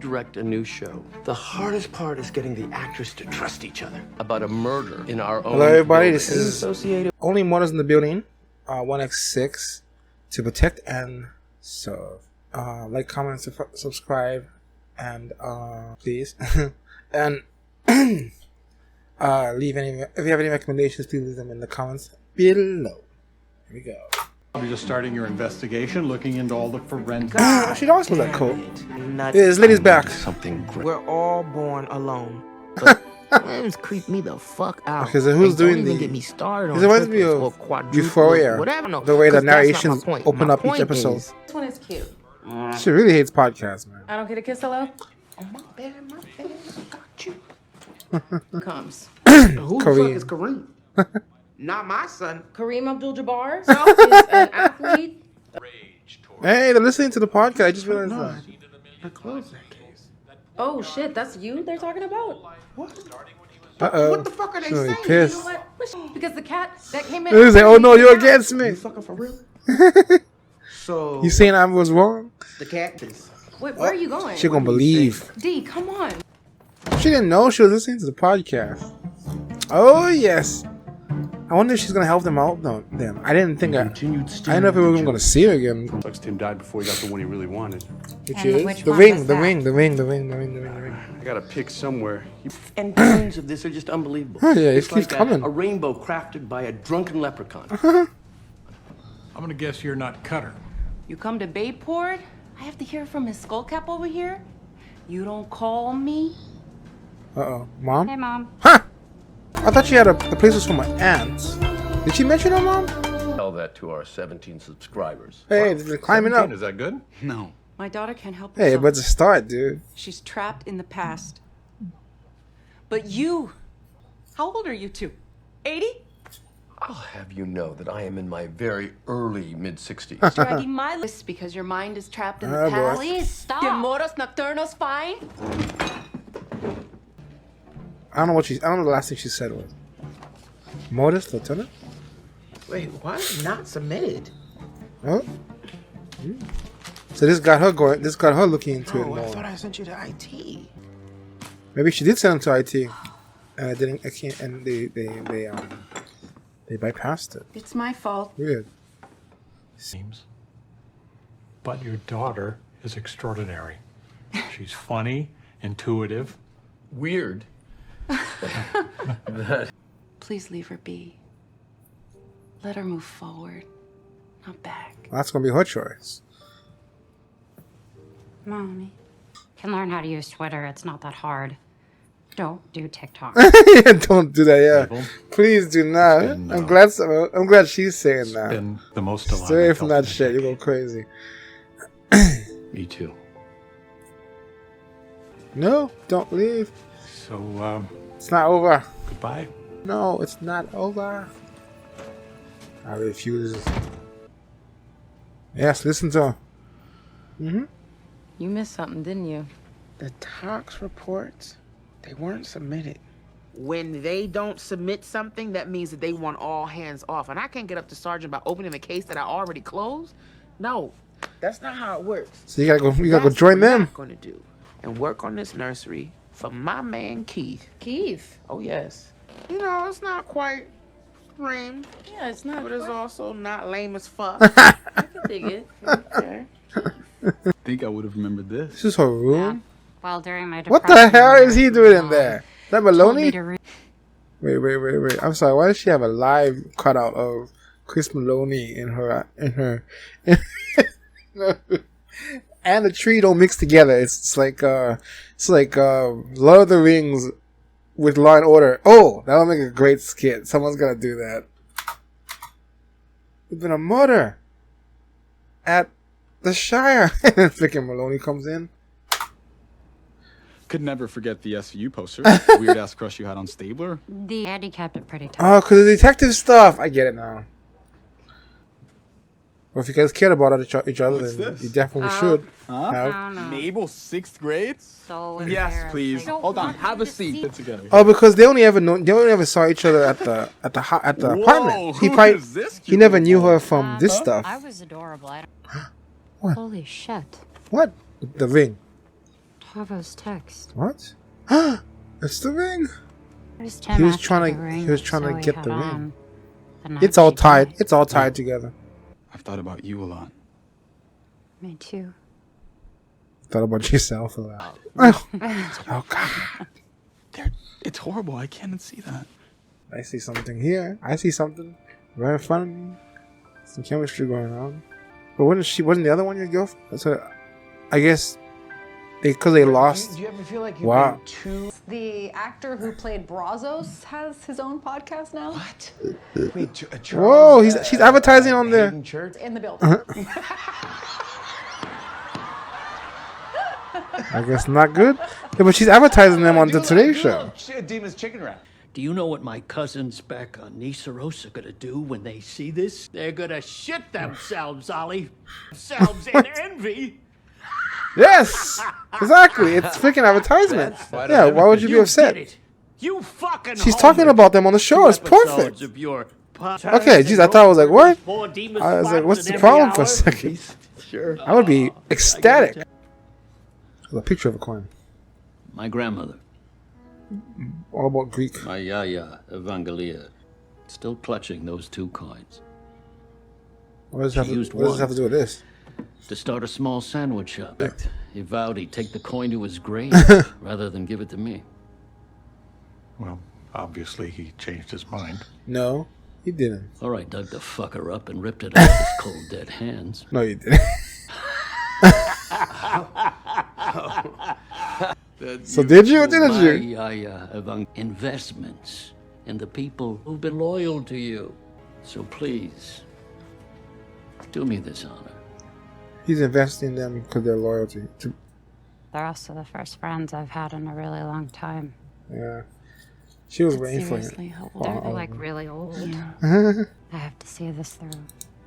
direct a new show. The hardest part is getting the actors to trust each other about a murder in our own. Hello, everybody. building. This is associated. Only Murders in the Building. 1x6 to protect and serve. Like, comment, subscribe, and please, and leave any. If you have any recommendations, please leave them in the comments below. Here we go. You're just starting your investigation, looking into all the forensic. She always was that cool. Yeah, this lady's back. Something great. We're all born alone. Twins creep me the fuck out. Okay, so who's Don't doing even the? get me started on This reminds me triplets or of quadruplets, Euphoria. whatever. No, The way the 'cause that's not my narrations point. open My up each point episode. is- This one is cute. She really hates podcasts, man. I don't get a kiss, hello? Oh, my bad, got you. Comes. Who the fuck Kareem. is Kareem? Not my son. Kareem Abdul-Jabbar is an athlete. Hey, they're listening to the podcast. I just realized that. I closed that case. Oh shit, that's you they're talking about? Uh-oh. What the fuck are they She's really saying? pissed. You know what? Because the cat that came in. They say, "Oh no, you're against me." You fucking for real? So You saying I was wrong? the cactus. Wait, where are you going? She gonna believe. D, come on. She didn't know she was listening to the podcast. Oh yes. I wonder if she's gonna help them out. No, damn. I didn't think I didn't know if we were gonna see her again. Sucks Tim died before he got the one he really wanted. Which And is which the one ring, was the that? ring, the ring, the ring, the ring, the ring, the ring. I gotta pick somewhere. And dreams of this are just unbelievable. Oh, yeah, it It's keeps like coming. A rainbow crafted by a drunken leprechaun. I'm gonna guess you're not Cutter. You come to Bayport? I have to hear from his skullcap over here? You don't call me? Uh-oh. Mom? Hey, Mom. Huh! I thought she had the place was for my aunt. Did she mention her mom? Tell that to our 17 subscribers. Hey, they're climbing up. Is that good? No. My daughter can't help Hey, herself. but it's a start, dude. She's trapped in the past. But you, how old are you two? 80? I'll have you know that I am in my very early mid-60s. Dragging my list because your mind is trapped in Oh, the boy. past. Please stop. Demoros nocturnos fine? I don't know the last thing she said was. Modus Lieutenant? Wait, why not submitted? Oh. So this got her going. This got her looking into it Oh, I more. thought I sent you to IT. Maybe she did send them to IT, and I didn't. I can't. And they bypassed it. It's my fault. Weird. Seems. But your daughter is extraordinary. She's funny, intuitive. Weird. Please leave her be. Let her move forward, not back. That's gonna be her choice. Mommy. Can learn how to use Twitter. It's not that hard. Don't do TikTok. Yeah, don't do that. Yeah, Mabel, please do not. been, I'm glad she's saying that. been the most alive. Stay away I from felt that in shit. You decade. go crazy. Me too. No, don't leave. So, It's not over. goodbye. No, it's not over. I refuse. Yes, listen to her. You missed something, didn't you? The tox reports, they weren't submitted. When they don't submit something, that means that they want all hands off. And I can't get up to Sergeant by opening a case that I already closed. No, that's not how it works. So you gotta go. You gotta go That's join what them. I'm gonna do and work on this nursery for my man Keith. Keith. Oh yes. You know, it's not quite lame, Yeah, it's not. but it's also not lame as fuck. I can dig it. Okay. I think I would have remembered this. This is her room. While during my What the depression, hell is he doing in Mom there? Is that told me Maloney? to read Wait. I'm sorry. Why does she have a live cutout of Chris Maloney in her and the tree don't mix together? It's like Lord of the Rings with Law and Order. Oh, that'll make a great skit. Someone's gonna do that. There's been a murder at the Shire. And freaking Maloney comes in. Could never forget the SVU poster. Weird ass crush you had on Stabler. the handicapped it pretty tough. Oh, because of detective stuff. I get it now. Well, if you guys cared about each other, What's then this? you definitely should. Huh? have. I don't know. Mabel, 6th grade? So Yes, embarrassing. please. I don't Hold on. want Have you a to seat. see- Get together. Oh, because they only ever saw each other at the apartment. He who probably is this he never cute knew little her from this I stuff. was adorable. I don't... What? Holy shit. What? The ring. Pavo's text. What? It's the ring. It was Tim He was after trying the to. ring He was trying to Zoe get had the ring. on the night It's all she tied. died. It's all tied together. I've thought about you a lot. Me too. Thought about yourself a lot. Oh God! It's horrible. I can't see that. I see something here. I see something right in front of me. Some chemistry going on. But wasn't the other one your girlfriend? So, I guess because they lost. Do you ever feel like you've Wow. been too... The actor who played Brazos has his own podcast now. What? Wait, Charles, Whoa, she's advertising on there. Hayden Church? In the building. I guess not good. Yeah, but she's advertising them on the Today Show. Demon's chicken wrap. Do you know what my cousins back on Niceros are gonna do when they see this? They're gonna shit themselves, Ollie. Themselves in envy. Yes, exactly. It's freaking advertisement. Yeah, why would you be did upset? it. You fucking She's talking about them on the show. It's perfect. Of your Okay, geez, I thought I was like, what? Four demon I was like, spots what's in the every problem for a hour. second? Sure. I would be ecstatic. A picture of a coin. My grandmother, All about Greek. my Yaya Evangelia, still clutching those 2 coins. What does it She used have to do with this? to start a small sandwich shop. He vowed he'd take the coin to his grave rather than give it to me. Well, obviously he changed his mind. No, he didn't. All right, dug the fucker up and ripped it out of his cold, dead hands. No, you didn't. So did you or didn't you? Investments in the people who've been loyal to you. So please, do me this honor. He's investing in them because they're loyalty. They're also the first friends I've had in a really long time. Yeah. She was waiting for Seriously, him. how old? They're like really old. I have to see this through.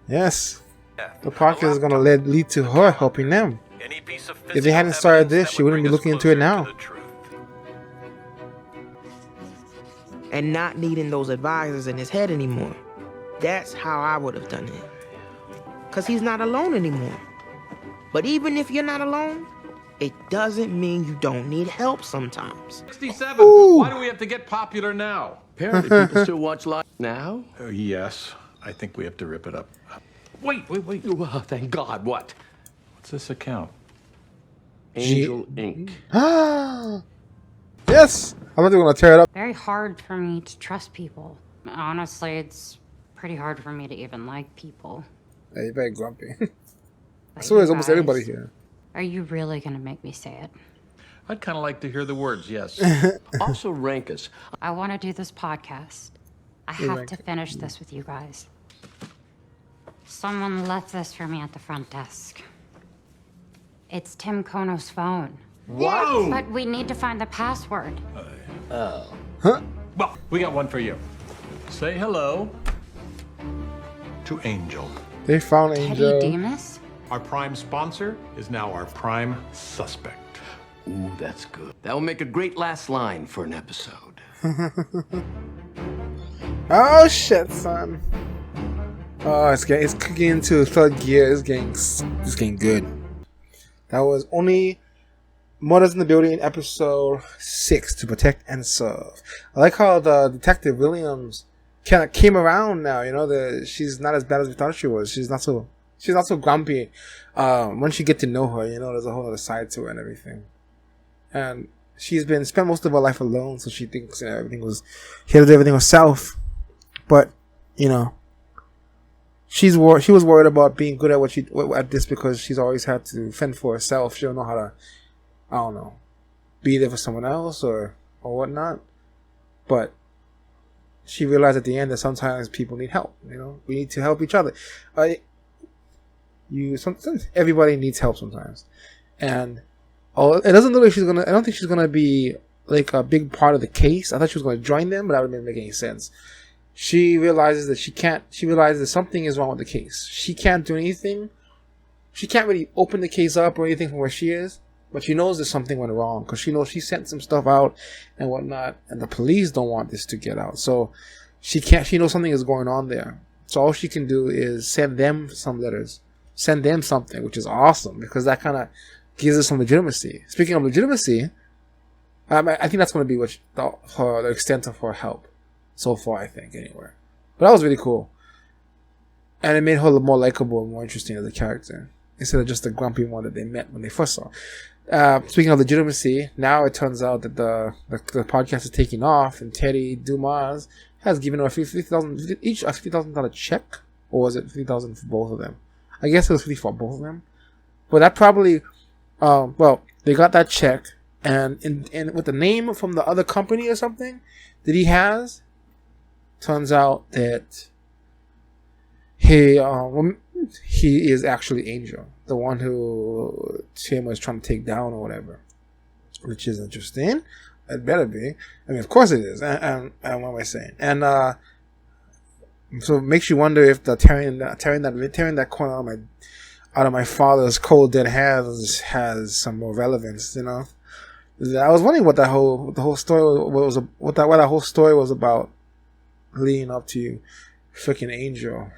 Yes. The podcast is going to lead to her helping them. If they hadn't started this, she wouldn't be looking into it now. And not needing those advisors in his head anymore. That's how I would have done it. Because he's not alone anymore. But even if you're not alone, it doesn't mean you don't need help sometimes. 67. Why do we have to get popular now? Apparently people still watch live now. Yes, I think we have to rip it up. Wait. Oh, thank God. What? What's this account? Angel Inc. Yes! I'm not going to tear it up. Very hard for me to trust people. Honestly, it's pretty hard for me to even like people. Yeah, you're very grumpy. But So is you almost everybody guys, here. Are you really gonna make me say it? I'd kind of like to hear the words, yes. Also rank us. I want to do this podcast. I have to finish this with you guys. Someone left this for me at the front desk. It's Tim Kono's phone. Whoa! But we need to find the password. Well, we got one for you. Say hello to Angel. They found Teddy Angel. Demas? Our prime sponsor is now our prime suspect. Ooh, that's good. That will make a great last line for an episode. Oh shit, son. Oh, it's cooking into third gear. It's getting good. That was only Murders in the Building, episode 6, To Protect and Serve. I like how the Detective Williams kind of came around now. You know, she's not as bad as we thought she was. She's not so grumpy. Once you get to know her, you know, there's a whole other side to her and everything. And she's spent most of her life alone, so she thinks, you know, she had to do everything herself. But, you know, she was worried about being good at this because she's always had to fend for herself. She don't know how to, I don't know, be there for someone else or whatnot. But she realized at the end that sometimes people need help. You know, we need to help each other. Everybody needs help sometimes, and it doesn't look like I don't think she's gonna be like a big part of the case. I thought she was gonna join them, but that wouldn't make any sense. She realizes that she realizes that something is wrong with the case. She can't do anything. She can't really open the case up or anything from where she is, but she knows that something went wrong because she knows she sent some stuff out and whatnot, and the police don't want this to get out. So she knows something is going on there. So all she can do is send them some letters, send them something, which is awesome because that kind of gives us some legitimacy. Speaking of legitimacy, I think that's going to be the extent of her help so far, I think, anyway. But that was really cool. And it made her more likable and more interesting as a character, instead of just the grumpy one that they met when they first saw. Speaking of legitimacy, now it turns out that the podcast is taking off, and Teddy Dumas has given her each a $50,000 check, or was it $50,000 for both of them? I guess it was $50,000 for both of them. But that probably, they got that check, and with the name from the other company or something that he has, turns out that he is actually Angel, the one who Tim was trying to take down or whatever, which is interesting. It better be. I mean, of course it is. And what am I saying? And so it makes you wonder if the tearing that corner out of my father's cold dead hands has some more relevance. You know, I was wondering what the whole story was, what that whole story was about, leading up to freaking Angel.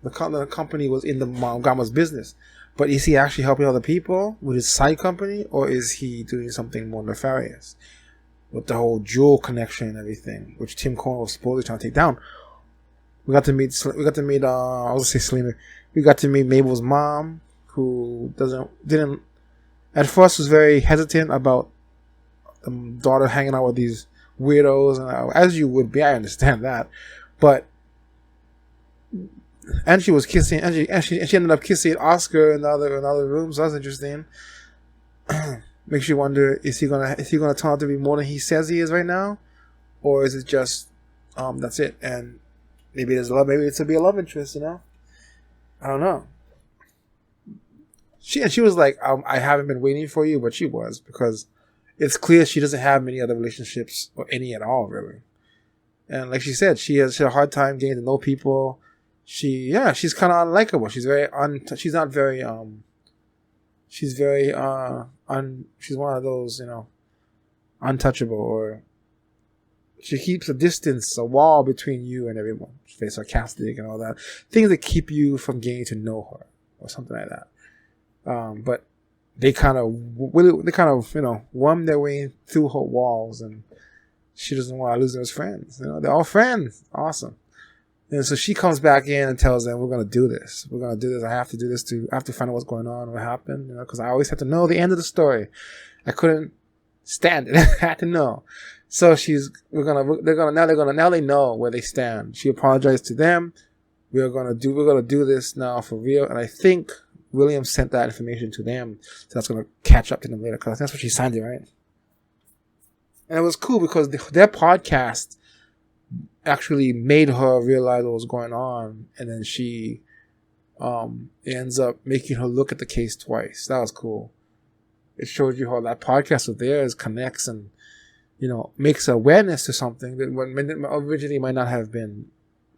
The company was in the grandma's business, but is he actually helping other people with his side company, or is he doing something more nefarious with the whole Jewel connection and everything, which Tim Cohen was supposedly trying to take down? We got to meet Selena. We got to meet Mabel's mom, who didn't at first was very hesitant about the daughter hanging out with these weirdos, and as you would be, I understand that, but. And she was kissing, and she ended up kissing Oscar in the other rooms. That's interesting. Makes you wonder: is he gonna turn out to be more than he says he is right now, or is it just that's it? And maybe there's love. Maybe it's to be a love interest. You know, I don't know. She was like, I haven't been waiting for you, but she was, because it's clear she doesn't have many other relationships or any at all, really. And like she said, she has a hard time getting to know people. She's kind of unlikable. She's one of those, untouchable, or she keeps a distance, a wall between you and everyone. She's very sarcastic and all that. Things that keep you from getting to know her, or something like that. But they kind of worm their way through her walls, and she doesn't want to lose those friends. They're all friends. Awesome. And so she comes back in and tells them, we're going to do this. I have to do this I have to find out what's going on, what happened, because I always had to know the end of the story. I couldn't stand it. I had to know. So now they know where they stand. She apologized to them. We're going to do this now for real. And I think William sent that information to them. So that's going to catch up to them later, because that's what she signed it, right? And it was cool because their podcast actually made her realize what was going on, and then she ends up making her look at the case twice. That was cool. It showed you how that podcast of theirs connects and makes awareness to something that originally might not have been,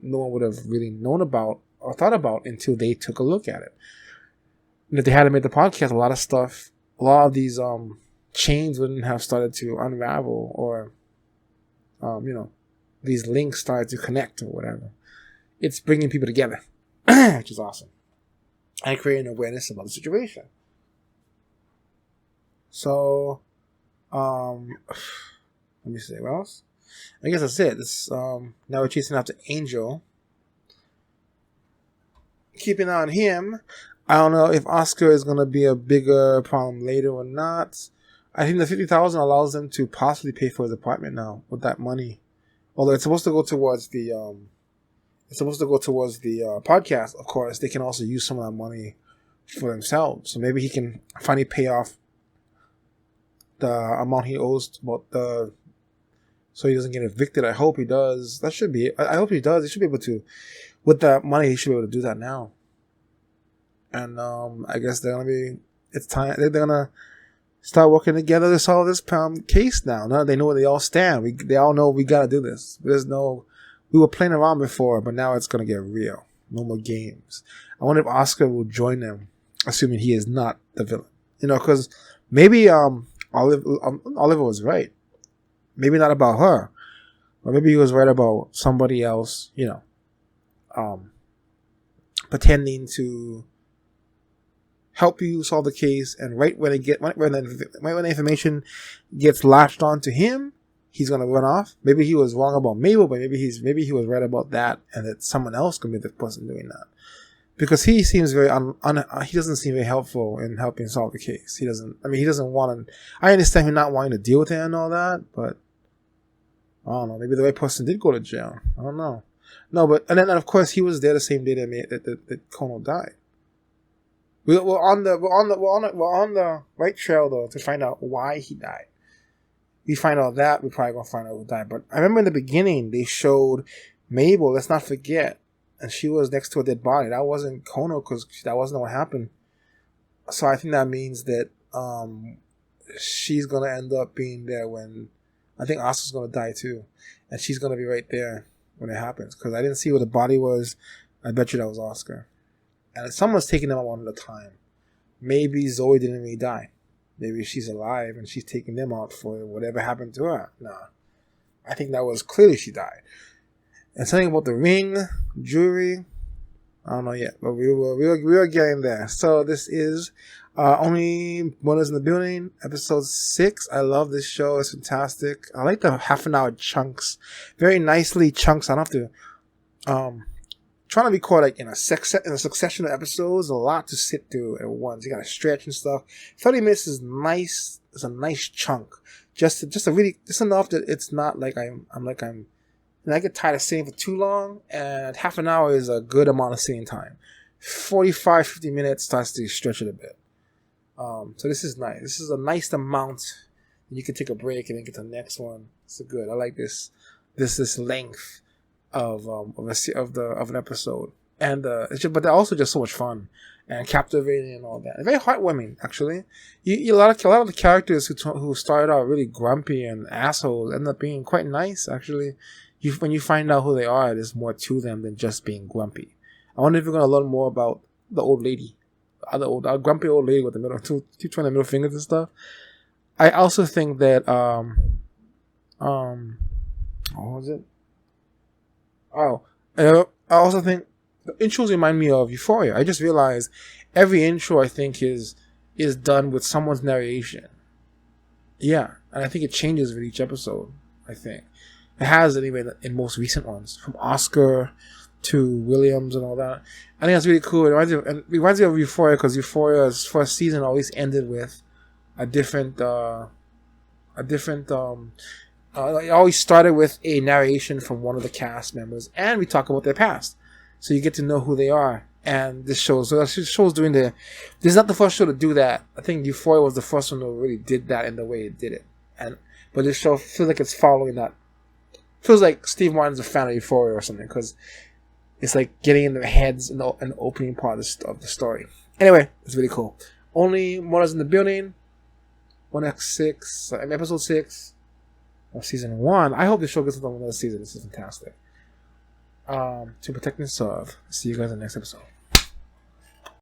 no one would have really known about or thought about until they took a look at it. And if they hadn't made the podcast, a lot of these chains wouldn't have started to unravel, or these links started to connect or whatever. It's bringing people together, which is awesome, and creating awareness about the situation. So, let me see what else. I guess that's it. Now we're chasing after Angel. Keeping an eye on him. I don't know if Oscar is going to be a bigger problem later or not. I think the $50,000 allows them to possibly pay for his apartment now with that money. Although it's supposed to go towards the podcast. Of course, they can also use some of that money for themselves. So maybe he can finally pay off the amount he owes so he doesn't get evicted. I hope he does. I hope he does. He should be able to. With that money, he should be able to do that now. And I guess it's time. They're gonna start working together to solve this case now. Now they know where they all stand. They all know we gotta do this. We were playing around before, but now it's gonna get real. No more games. I wonder if Oscar will join them, assuming he is not the villain. Because maybe Oliver was right. Maybe not about her, or maybe he was right about somebody else. Pretending to help you solve the case, and right when the information gets latched onto him, he's gonna run off. Maybe he was wrong about Mabel, but maybe he was right about that, and that someone else could be the person doing that. Because he seems very he doesn't seem very helpful in helping solve the case. He doesn't want to. I understand him not wanting to deal with it and all that, but I don't know. Maybe the right person did go to jail. I don't know. No, but and then of course he was there the same day that Kono died. We're on the right trail though to find out why he died. We find out that we're probably gonna find out who died. But I remember in the beginning they showed Mabel. Let's not forget, and she was next to a dead body. That wasn't Kono because that wasn't what happened. So I think that means that she's gonna end up being there when I think Asuka's gonna die too, and she's gonna be right there when it happens. Because I didn't see where the body was. I bet you that was Asuka. And someone's taking them out one at a time. Maybe Zoe didn't really die. Maybe she's alive and she's taking them out for whatever happened to her. Nah. I think that was clearly she died. And something about the ring, jewelry, I don't know yet. But we were getting there. So this is Only Murders in the Building, episode 6. I love this show. It's fantastic. I like the half-an-hour chunks. Very nicely chunks. I don't have to... trying to record like in a succession of episodes, a lot to sit through at once. You gotta stretch and stuff. 30 minutes is nice. It's a nice chunk. Just enough that it's not like I get tired of sitting for too long, and half an hour is a good amount of sitting time. 45-50 minutes starts to stretch it a bit. So this is nice. This is a nice amount. You can take a break and then get to the next one. It's good. I like this length of an episode, and but they're also just so much fun and captivating and all that. And very heartwarming, actually. A lot of the characters who started out really grumpy and assholes end up being quite nice, actually. When you find out who they are, there's more to them than just being grumpy. I wonder if you're gonna learn more about the old lady, the grumpy old lady with the middle keep trying the middle fingers and stuff. I also think that what was it? I also think the intros remind me of Euphoria. I just realized every intro I think is done with someone's narration. Yeah, and I think it changes with each episode. I think it has anyway in most recent ones, from Oscar to Williams and all that. I think that's really cool. It reminds me of Euphoria because Euphoria's first season always ended with a different. It always started with a narration from one of the cast members, and we talk about their past, so you get to know who they are. And this show's doing this is not the first show to do that. I think Euphoria was the first one that really did that in the way it did it. But this show feels like it's following that. Feels like Steve Martin's a fan of Euphoria or something, because it's like getting in their heads in the opening part of the story. Anyway, it's really cool. Only Murders in the Building, episode 6. Of season 1. I hope the show gets another season. This is fantastic. To protect and serve. See you guys in the next episode.